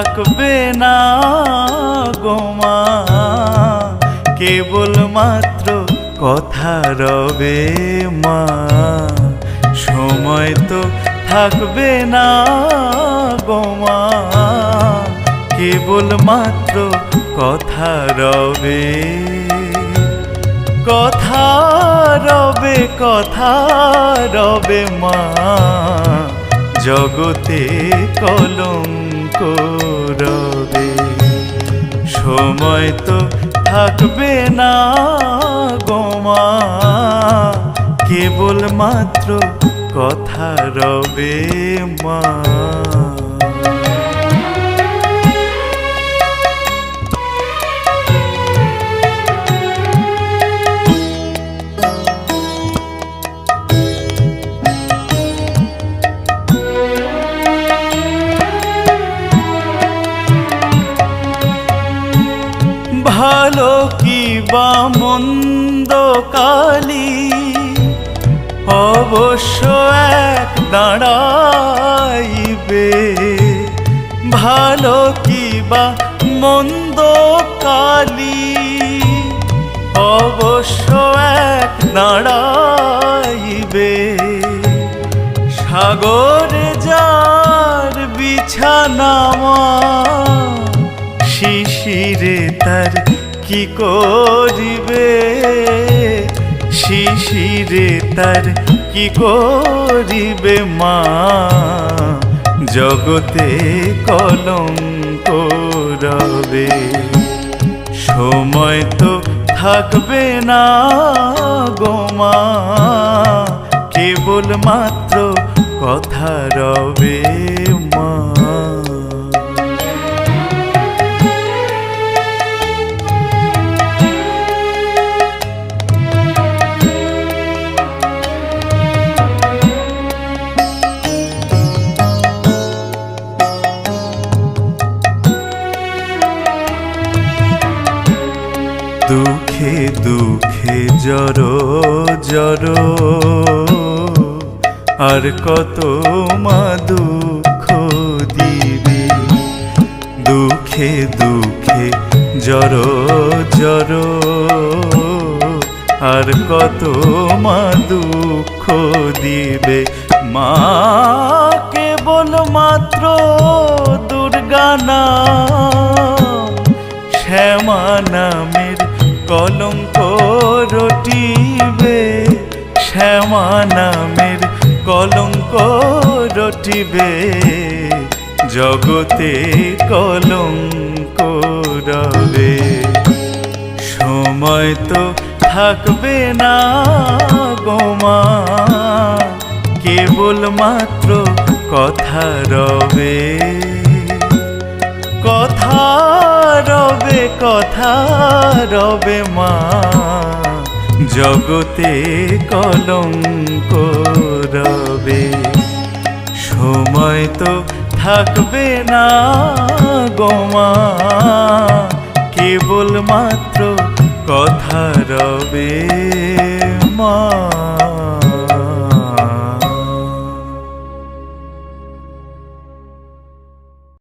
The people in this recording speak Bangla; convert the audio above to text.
থাকবে না গো মা, কেবল মাত্র কথা রবে মা। সময় তো থাকবে না গো মা, কেবল মাত্র কথা রবে। কথা রবে, কথা রবে মা, জগতে কলঙ্ক রবে। সময় তো থাকবে না গো মা, কেবল মাত্র কথা রবে মা। ভালো কি বা মন্দ কালি অবশ্য এক দাঁড়াইবে। ভালো কি বা মন্দ কালি অবশ্য এক দাঁড়াইবে। সাগরে যার বিছানামা, শিশিরে তার কি করিবে। শিশিরে তার কি করিবে মা, জগতে কলঙ্ক রবে। সময় তো থাকবে না গো মা, কেবল মাত্র কথা রবে মা। দুঃখে দুঃখে জড়ো জড়ো, আর কত মা দুঃখ দিবি। দুঃখে দুঃখে জড়ো জড়ো, আর কত মা দুঃখ দিবে। মা কেবল মাত্র দুর্গা নাম, শ্যামা নামের কলঙ্ক রটিবে। শ্যামা নামের কলঙ্ক রটিবে, জগতে কলঙ্ক রবে। সময় তো থাকবে না গো মা, কেবল মাত্র কথা রবে। কথা রবে, কথা রবে মা, জগতে কলঙ্ক রবে। সময় তো থাকবে না গো মা, কেবল মাত্র কথা রবে মা।